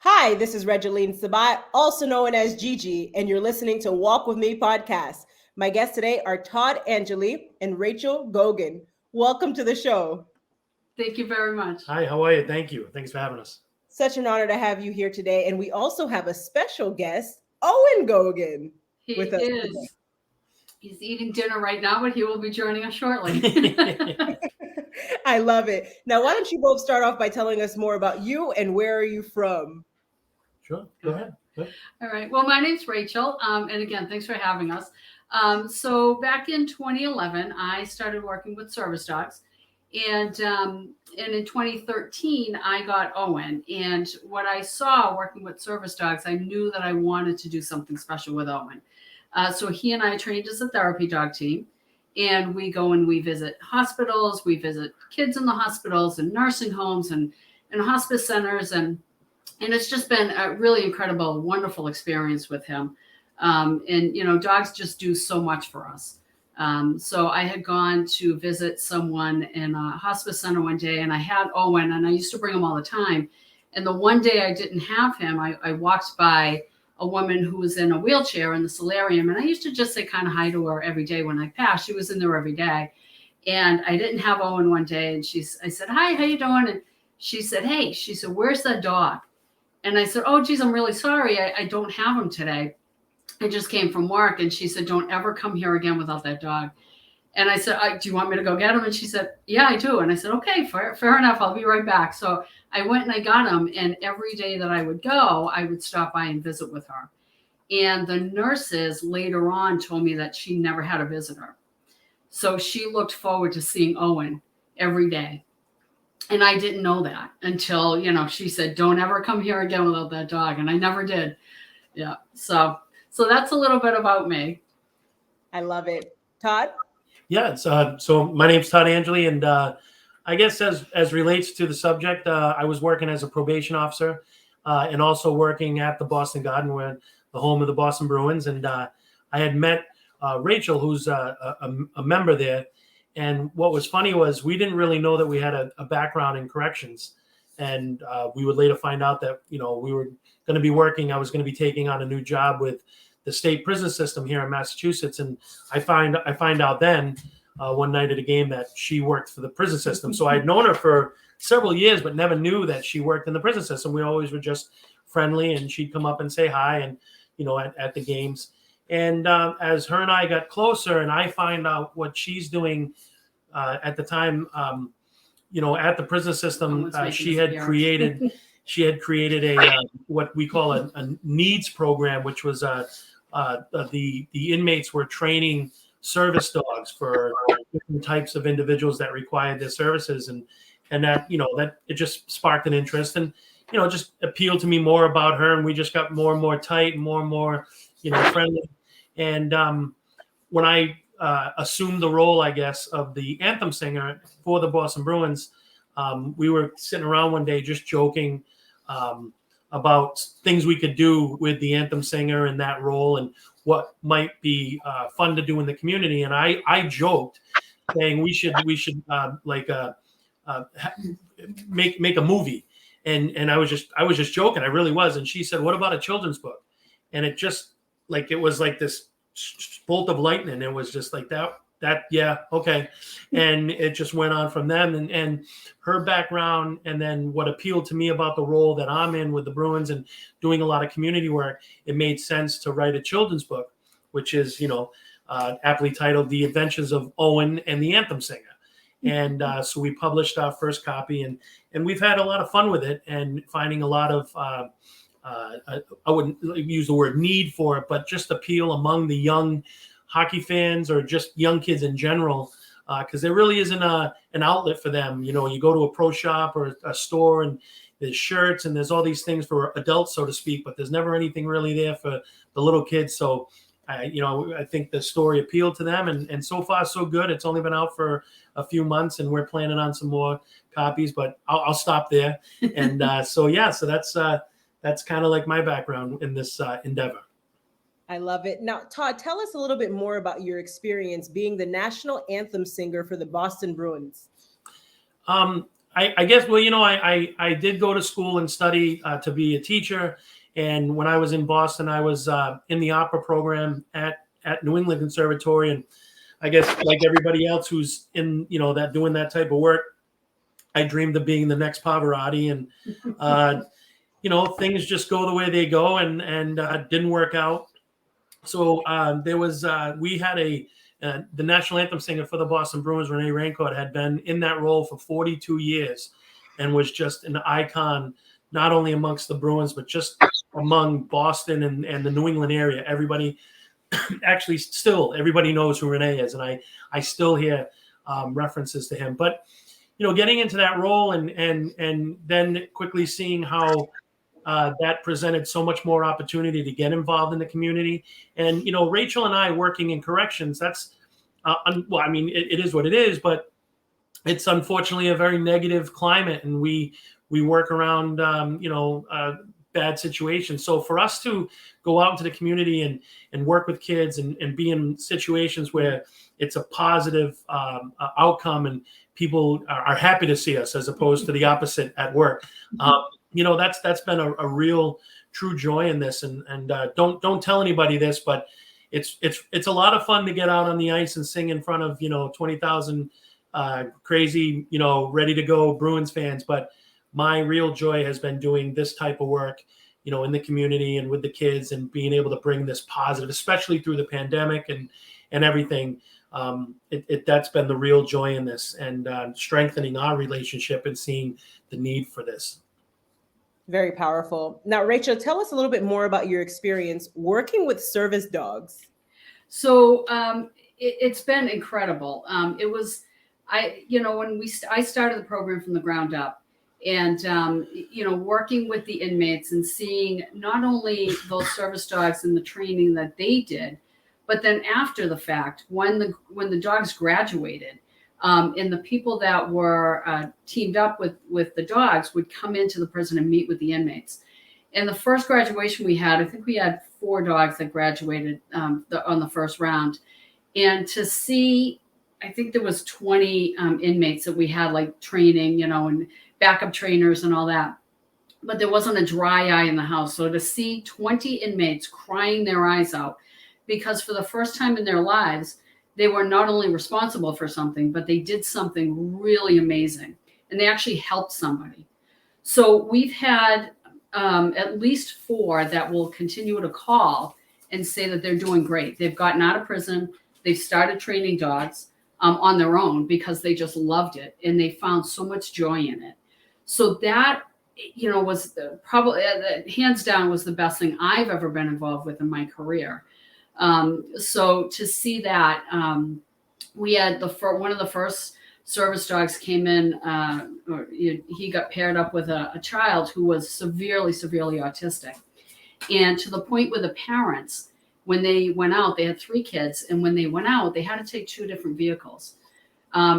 Hi, this is Regeline Sabat, also known as Gigi, and you're listening to Walk With Me podcast. My guests today are Todd Angilly and Rachel Goguen. Welcome to the show. Thank you very much. Hi, how are you? Thank you. Thanks for having us. Such an honor to have you here today. And we also have a special guest, Owen Goguen, He with us is. today. He's eating dinner right now, but he will be joining us shortly. I love it. Now, why don't you both start off by telling us more about you and where are you from? Sure, go ahead. All right. Well, my name's Rachel. And again, thanks for having us. So back in 2011, I started working with service dogs. And in 2013, I got Owen. And what I saw working with service dogs, I knew that I wanted to do something special with Owen. So he and I trained as a therapy dog team. And we go and we visit hospitals. We visit kids in the hospitals and nursing homes and hospice centers. And it's just been a really incredible, wonderful experience with him. Dogs just do so much for us. So I had gone to visit someone in a hospice center one day, and I had Owen, and I used to bring him all the time. And the one day I didn't have him, I walked by a woman who was in a wheelchair in the solarium, and I used to just say kind of hi to her every day when I passed. She was in there every day. And I didn't have Owen one day, and I said, "Hi, how you doing?" And she said, "Hey," she said, "where's that dog?" And I said, "Oh, geez, I'm really sorry. I don't have him today. I just came from work." And she said, "Don't ever come here again without that dog." And I said, "Do you want me to go get him?" And she said, "Yeah, I do." And I said, "Okay, fair enough. I'll be right back." So I went and I got him. And every day that I would go, I would stop by and visit with her. And the nurses later on told me that she never had a visitor. So she looked forward to seeing Owen every day. And I didn't know that until, she said, "Don't ever come here again without that dog." And I never did. Yeah. So that's a little bit about me. I love it. Todd? Yeah, so my name's Todd Angilly, and I guess as relates to the subject, I was working as a probation officer and also working at the Boston Garden, where the home of the Boston Bruins. And I had met Rachel, who's a member there. And what was funny was we didn't really know that we had a background in corrections. And we would later find out that, we were going to be working. I was going to be taking on a new job with the state prison system here in Massachusetts. And I find out then one night at a game that she worked for the prison system. So I'd known her for several years, but never knew that she worked in the prison system. We always were just friendly, and she'd come up and say hi and, at the games. And as her and I got closer and I find out what she's doing at the time, at the prison system, she had created a what we call a needs program, which was the inmates were training service dogs for different types of individuals that required their services, and that that it just sparked an interest, and just appealed to me more about her, and we just got more and more tight and more friendly. And when I assumed the role, I guess, of the anthem singer for the Boston Bruins, we were sitting around one day just joking about things we could do with the anthem singer in that role and what might be fun to do in the community. And I joked saying we should make a movie. And I was just joking. I really was. And she said, "What about a children's book?" And it just it was like this bolt of lightning. It was just like that, yeah, okay. And it just went on from them, and her background, and then what appealed to me about the role that I'm in with the Bruins and doing a lot of community work, it made sense to write a children's book, which is, aptly titled The Adventures of Owen and the Anthem Singer. And so we published our first copy, and we've had a lot of fun with it and finding a lot of, I wouldn't use the word need for it, but just appeal among the young hockey fans or just young kids in general, because there really isn't an outlet for them. You go to a pro shop or a store, and there's shirts and there's all these things for adults, so to speak, but there's never anything really there for the little kids. So, I think the story appealed to them, and so far so good. It's only been out for a few months, and we're planning on some more copies, but I'll stop there. And so that's kind of like my background in this endeavor. I love it. Now, Todd, tell us a little bit more about your experience being the National Anthem Singer for the Boston Bruins. I guess, well, I did go to school and study to be a teacher. And when I was in Boston, I was in the opera program at New England Conservatory. And I guess like everybody else who's in, that doing that type of work, I dreamed of being the next Pavarotti. And, things just go the way they go, and didn't work out. So we had the National Anthem Singer for the Boston Bruins, Renee Raincourt, had been in that role for 42 years and was just an icon, not only amongst the Bruins, but just among Boston and the New England area. Everybody, actually still, everybody knows who Renee is. And I still hear references to him. But, getting into that role and then quickly seeing how that presented so much more opportunity to get involved in the community. And, Rachel and I working in corrections, that's, it is what it is, but it's unfortunately a very negative climate, and we work around, bad situations. So for us to go out into the community and work with kids and be in situations where it's a positive outcome and people are happy to see us, as opposed to the opposite at work. That's been a real true joy in this. And don't tell anybody this, but it's a lot of fun to get out on the ice and sing in front of 20,000 crazy ready to go Bruins fans. But my real joy has been doing this type of work in the community and with the kids, and being able to bring this positive, especially through the pandemic and everything. That's been the real joy in this, and strengthening our relationship and seeing the need for this. Very powerful. Now, Rachel, tell us a little bit more about your experience working with service dogs. So it's been incredible. It was, when I started the program from the ground up, and, working with the inmates and seeing not only those service dogs and the training that they did, but then after the fact, when the dogs graduated, and the people that were teamed up with the dogs would come into the prison and meet with the inmates. And the first graduation we had, I think we had 4 dogs that graduated on the first round. And to see, I think there was 20 inmates that we had like training, and backup trainers and all that. But there wasn't a dry eye in the house. So to see 20 inmates crying their eyes out, because for the first time in their lives, they were not only responsible for something, but they did something really amazing. And they actually helped somebody. So we've had at least 4 that will continue to call and say that they're doing great. They've gotten out of prison. They've started training dogs on their own because they just loved it. And they found so much joy in it. So that, was probably hands down was the best thing I've ever been involved with in my career. So to see that, we had one of the first service dogs came in, he got paired up with a child who was severely autistic. And to the point where the parents, when they went out, they had 3 kids. And when they went out, they had to take 2 different vehicles,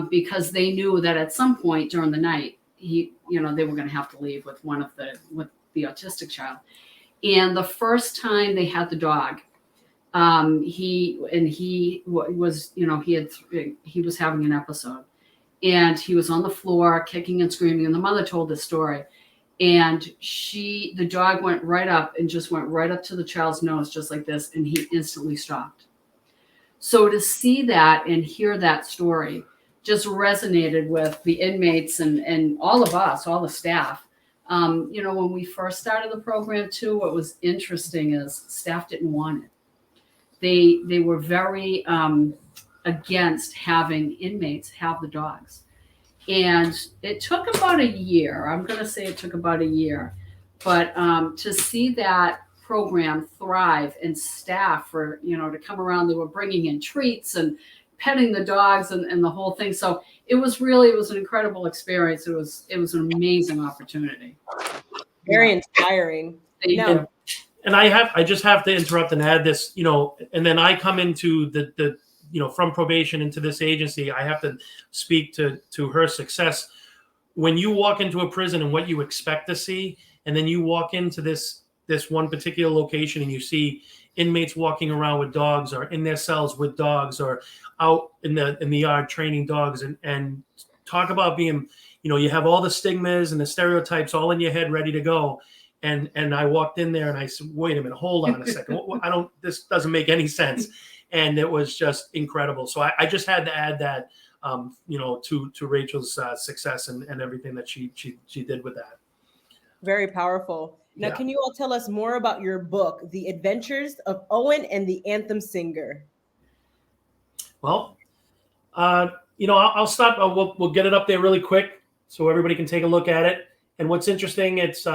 because they knew that at some point during the night, they were going to have to leave with with the autistic child. And the first time they had the dog, he was having an episode, and he was on the floor kicking and screaming, and the mother told the story, and the dog went right up and just went right up to the child's nose, just like this. And he instantly stopped. So to see that and hear that story just resonated with the inmates and all of us, all the staff. When we first started the program too, what was interesting is staff didn't want it. They were very against having inmates have the dogs. And it took about a year. I'm going to say it took about a year. But to see that program thrive and staff to come around, they were bringing in treats and petting the dogs and the whole thing. So it was an incredible experience. It was an amazing opportunity. Very inspiring. And I just have to interrupt and add this, and then I come into the from probation into this agency. I have to speak to her success. When you walk into a prison and what you expect to see, and then you walk into this one particular location and you see inmates walking around with dogs, or in their cells with dogs, or out in the yard training dogs, and talk about being you have all the stigmas and the stereotypes all in your head ready to go. And I walked in there and I said, wait a minute, hold on a second. This doesn't make any sense. And it was just incredible. So I just had to add that, to Rachel's success and everything that she did with that. Very powerful. Now, Yeah. can you all tell us more about your book, The Adventures of Owen and the Anthem Singer? Well, I'll stop. We'll get it up there really quick so everybody can take a look at it. And what's interesting, it's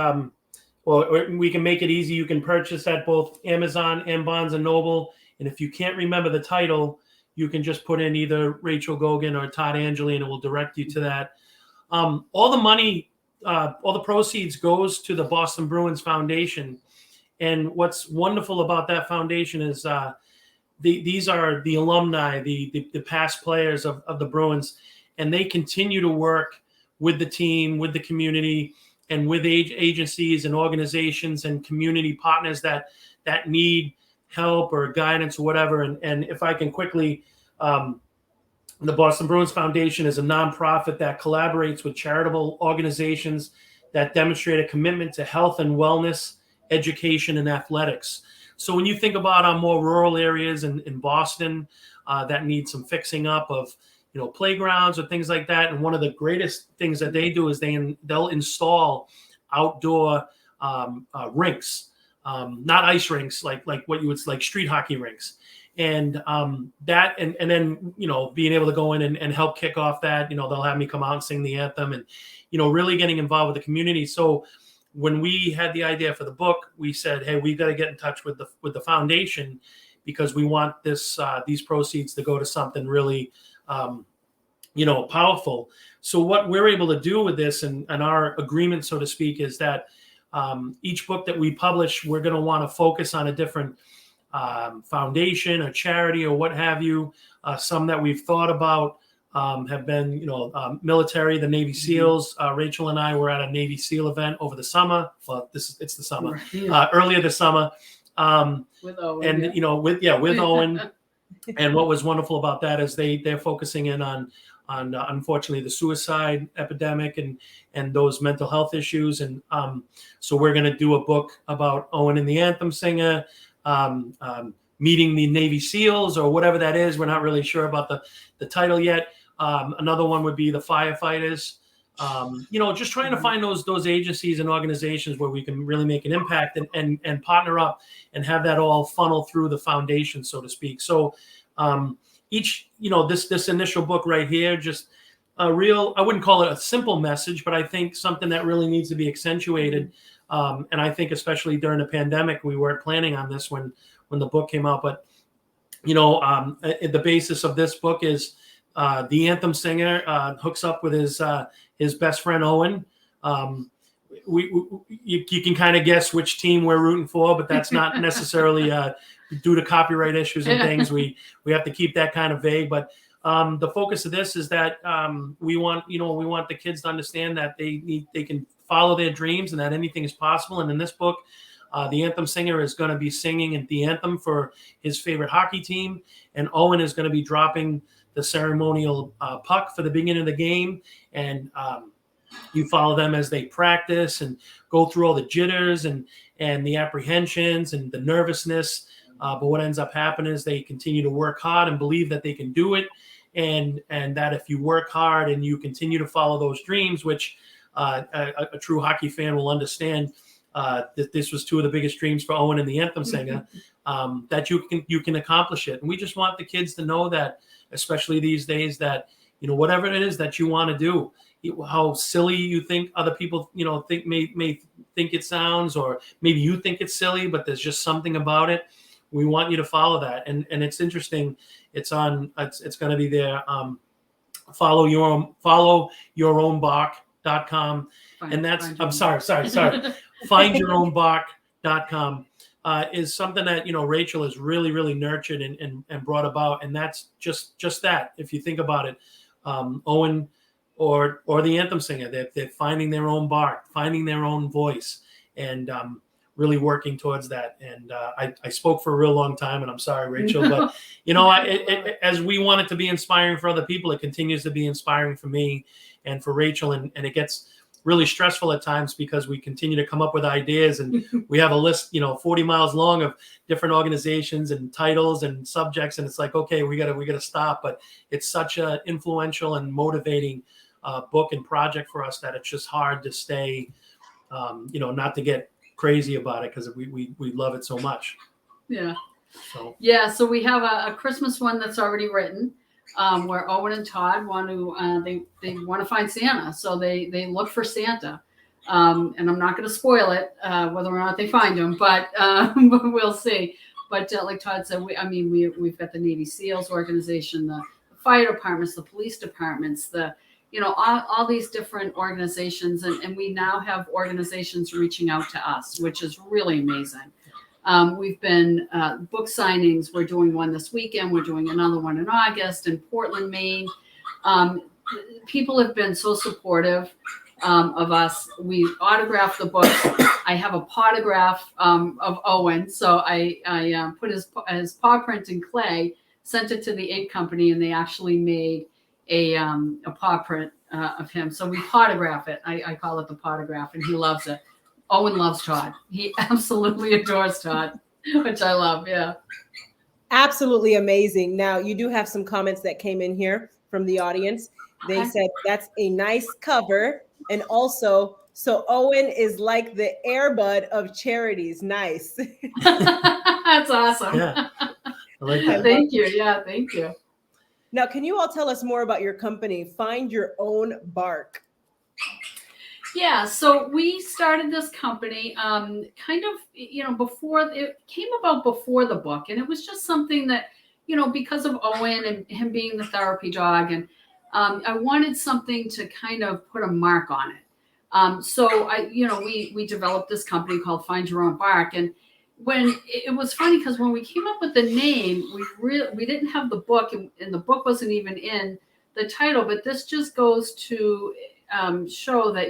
we can make it easy. You can purchase at both Amazon and Barnes and Noble. And if you can't remember the title, you can just put in either Rachel Goguen or Todd Angilly, and it will direct you to that. All the money, all the proceeds goes to the Boston Bruins Foundation. And what's wonderful about that foundation is these are the alumni, the past players of the Bruins, and they continue to work with the team, with the community, and with agencies and organizations and community partners that need help or guidance or whatever. And if I can quickly, the Boston Bruins Foundation is a nonprofit that collaborates with charitable organizations that demonstrate a commitment to health and wellness, education, and athletics. So when you think about our more rural areas in Boston that need some fixing up of playgrounds or things like that, and one of the greatest things that they do is they'll install outdoor rinks, not ice rinks like what you would like street hockey rinks, and that and then being able to go in and help kick off that. They'll have me come out and sing the anthem, and really getting involved with the community. So when we had the idea for the book, we said, hey, we've got to get in touch with the foundation, because we want these proceeds to go to something really powerful. So what we're able to do with this and our agreement, so to speak, is that each book that we publish, we're going to want to focus on a different foundation or charity or what have you. Some that we've thought about have been, military, the Navy SEALs. Rachel and I were at a Navy SEAL event over the summer. Well, it's the summer, earlier this summer. With Owen, and with Owen. And what was wonderful about that is they're focusing in on unfortunately the suicide epidemic and those mental health issues. And so we're going to do a book about Owen and the Anthem Singer, meeting the Navy SEALs or whatever that is. We're not really sure about the title yet. Another one would be the firefighters. Just trying to find those agencies and organizations where we can really make an impact and partner up and have that all funnel through the foundation, so to speak. So each, this initial book right here, just a real, I wouldn't call it a simple message, but I think something that really needs to be accentuated. And I think especially during the pandemic, we weren't planning on this when the book came out. But, the basis of this book is the Anthem Singer hooks up with his best friend, Owen. You can kind of guess which team we're rooting for, but that's not necessarily due to copyright issues and things. We have to keep that kind of vague. But the focus of this is that we want the kids to understand that they can follow their dreams and that anything is possible. And in this book, the Anthem Singer is going to be singing the anthem for his favorite hockey team, and Owen is going to be dropping the ceremonial puck for the beginning of the game. And you follow them as they practice and go through all the jitters and the apprehensions and the nervousness. But what ends up happening is they continue to work hard and believe that they can do it. And that if you work hard and you continue to follow those dreams, which a true hockey fan will understand, that this was two of the biggest dreams for Owen and the Anthem Singer, that you can accomplish it. And we just want the kids to know that, especially these days, that whatever it is that you want to do, how silly you think other people may think it sounds, or maybe you think it's silly, but there's just something about it. We want you to follow that. And it's interesting. It's going to be there. followyourownbark.com. And that's, I'm sorry. findyourownbark.com is something that, Rachel has really, really nurtured and brought about. And that's just that. If you think about it, Owen or the Anthem Singer, they're finding their own bark, finding their own voice, and really working towards that. And I spoke for a real long time, and I'm sorry, Rachel, but as we want it to be inspiring for other people, it continues to be inspiring for me. and for Rachel, and it gets really stressful at times because we continue to come up with ideas, and we have a list, 40 miles long of different organizations and titles and subjects, and it's like, okay, we gotta stop. But it's such an influential and motivating book and project for us that it's just hard to stay, not to get crazy about it, because we love it so much. Yeah. So we have a Christmas one that's already written, where Owen and Todd want to they want to find Santa, so they look for Santa, and I'm not going to spoil it whether or not they find him, but we'll see. But like Todd said, we've got the Navy SEALs organization, the fire departments, the police departments, all these different organizations, and we now have organizations reaching out to us, which is really amazing. We've been book signings. We're doing one this weekend. We're doing another one in August in Portland, Maine. People have been so supportive of us. We autographed the book. I have a potograph of Owen. So I put his paw print in clay, sent it to the ink company, and they actually made a paw print of him. So we potograph it. I call it the potograph, and he loves it. Owen loves Todd. He absolutely adores Todd, which I love. Yeah. Absolutely amazing. Now, you do have some comments that came in here from the audience. They said that's a nice cover. And also, so Owen is like the Air Bud of charities. Nice. That's awesome. Yeah. I like that. Thank you. Yeah, thank you. Now, can you all tell us more about your company, Find Your Own Bark? Yeah, so we started this company kind of, before it came about before the book. And it was just something that, because of Owen and him being the therapy dog, and I wanted something to kind of put a mark on it. So we developed this company called Find Your Own Bark. And when it was funny, because when we came up with the name, we didn't have the book, and the book wasn't even in the title, but this just goes to show that,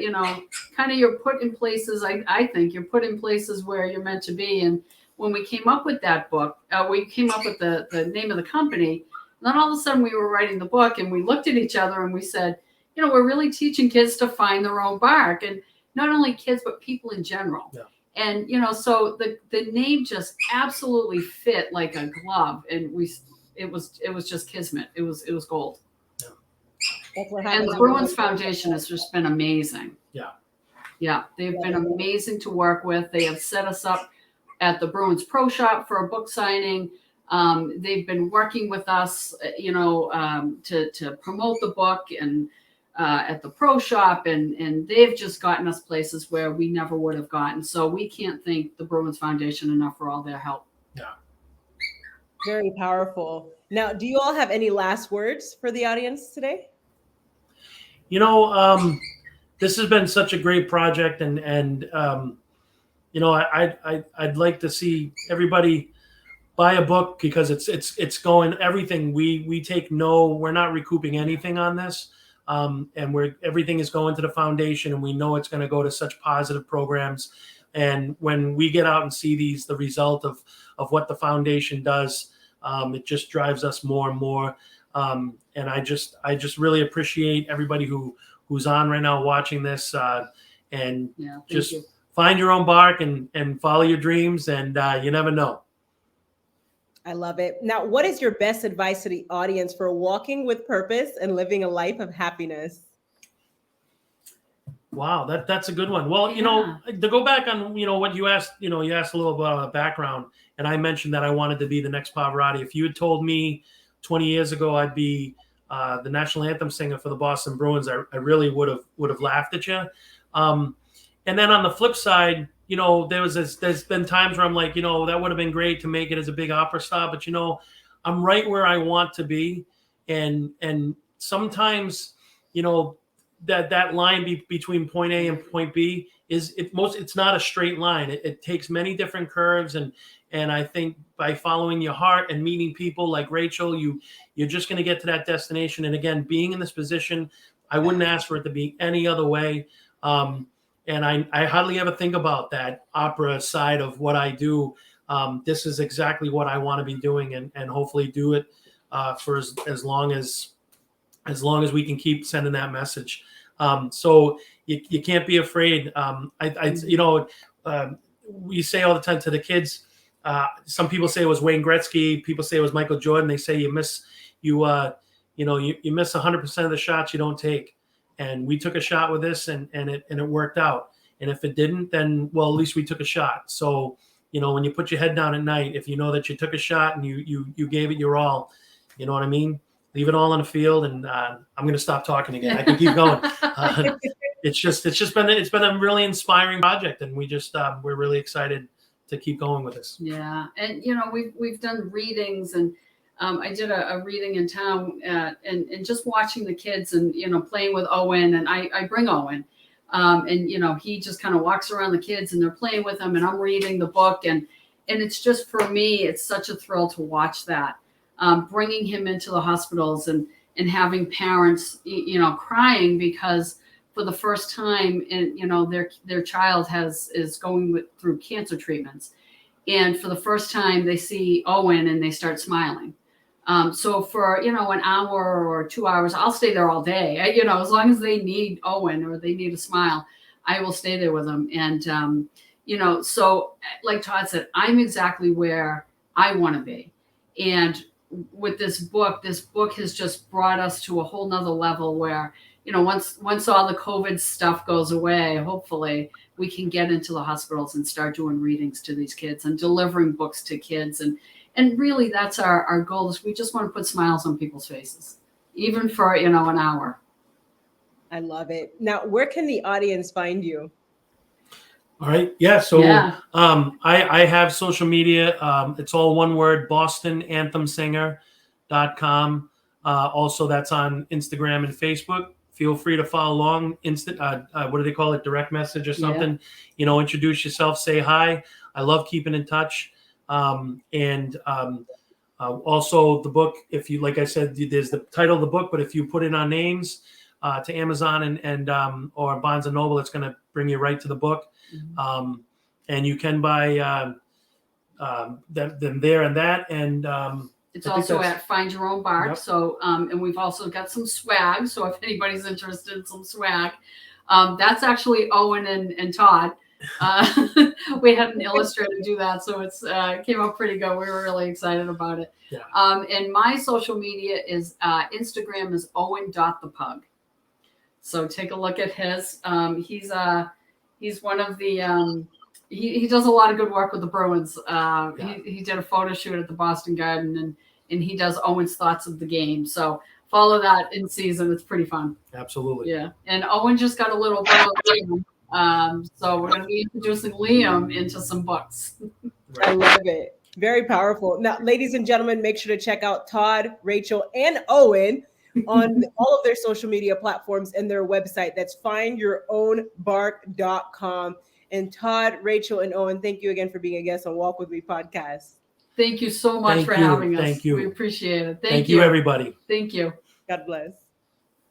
kind of you're put in places, I think you're put in places where you're meant to be. And when we came up with that book, we came up with the name of the company. And then all of a sudden we were writing the book, and we looked at each other and we said, we're really teaching kids to find their own bark, and not only kids, but people in general. Yeah. And, so the name just absolutely fit like a glove, and it was just kismet. It was gold. And the Bruins Foundation has just been amazing. Yeah. Yeah. They've been amazing to work with. They have set us up at the Bruins Pro Shop for a book signing. They've been working with us, to promote the book and at the Pro Shop. And they've just gotten us places where we never would have gotten. So we can't thank the Bruins Foundation enough for all their help. Yeah. Very powerful. Now, do you all have any last words for the audience today? This has been such a great project, and I'd like to see everybody buy a book, because it's going everything. We take we're not recouping anything on this, and everything is going to the foundation, and we know it's going to go to such positive programs. And when we get out and see the result of what the foundation does, it just drives us more and more. And I just really appreciate everybody who's on right now watching this, and just find your own bark and follow your dreams, and you never know. I love it. Now, what is your best advice to the audience for walking with purpose and living a life of happiness? Wow, that's a good one. Well, to go back on, what you asked, you asked a little about background, and I mentioned that I wanted to be the next Pavarotti. If you had told me 20 years ago I'd be the National Anthem Singer for the Boston Bruins, I really would have laughed at you. And then on the flip side, there's been times where I'm like, that would have been great to make it as a big opera star, but I'm right where I want to be, and sometimes that line between point A and point B it's not a straight line. It takes many different curves, and I think by following your heart and meeting people like Rachel, you're just going to get to that destination. And again, being in this position, I wouldn't ask for it to be any other way. And I hardly ever think about that opera side of what I do. This is exactly what I want to be doing, and hopefully do it for as long as we can keep sending that message. So you can't be afraid. We say all the time to the kids. Some people say it was Wayne Gretzky. People say it was Michael Jordan. They say you miss 100% of the shots you don't take. And we took a shot with this, and it worked out. And if it didn't, then well, at least we took a shot. So when you put your head down at night, if you know that you took a shot and you gave it your all, you know what I mean? Leave it all on the field, and I'm going to stop talking again. I can keep going. It's been a really inspiring project, and we're really excited to keep going with this. Yeah, and we've done readings, and I did a reading in town, and just watching the kids and playing with Owen, and I bring Owen, and he just kind of walks around the kids, and they're playing with him, and I'm reading the book, and it's just, for me, it's such a thrill to watch that. Bringing him into the hospitals and having parents, crying because for the first time, their child is going through cancer treatments, and for the first time they see Owen and they start smiling. So for an hour or 2 hours, I'll stay there all day. As long as they need Owen or they need a smile, I will stay there with them. And so like Todd said, I'm exactly where I want to be, and with this book has just brought us to a whole nother level where, once all the COVID stuff goes away, hopefully we can get into the hospitals and start doing readings to these kids and delivering books to kids. And really that's our goal, is we just want to put smiles on people's faces, even for, an hour. I love it. Now, where can the audience find you? All right. Yeah. So I have social media. It's all one word, Boston Anthem Singer.com. Also, that's on Instagram and Facebook. Feel free to follow along. What do they call it? Direct message or something. Yeah. Introduce yourself, say hi. I love keeping in touch. Also the book, if you, like I said, there's the title of the book, but if you put in our names to Amazon and or Barnes and Noble, it's going to bring you right to the book. Mm-hmm. And you can buy them there and that. And it's also at Find Your Own Bark. Yep. So, and we've also got some swag. So if anybody's interested in some swag, that's actually Owen and Todd. We had an illustrator do that. So it came out pretty good. We were really excited about it. Yeah. And my social media is Instagram is Owen.thepug. So take a look at his. He's one of the, he does a lot of good work with the Bruins. He did a photo shoot at the Boston Garden, and he does Owen's thoughts of the game. So follow that in season. It's pretty fun. Absolutely. Yeah. And Owen just got a little brother, Liam. So we're going to be introducing Liam into some books. I love it. Very powerful. Now, ladies and gentlemen, make sure to check out Todd, Rachel, and Owen on all of their social media platforms and their website. That's findyourownbark.com. And Todd, Rachel, and Owen, thank you again for being a guest on Walk With Me podcast. Thank you so much for having us. Thank you. We appreciate it. Thank you, everybody. Thank you. God bless.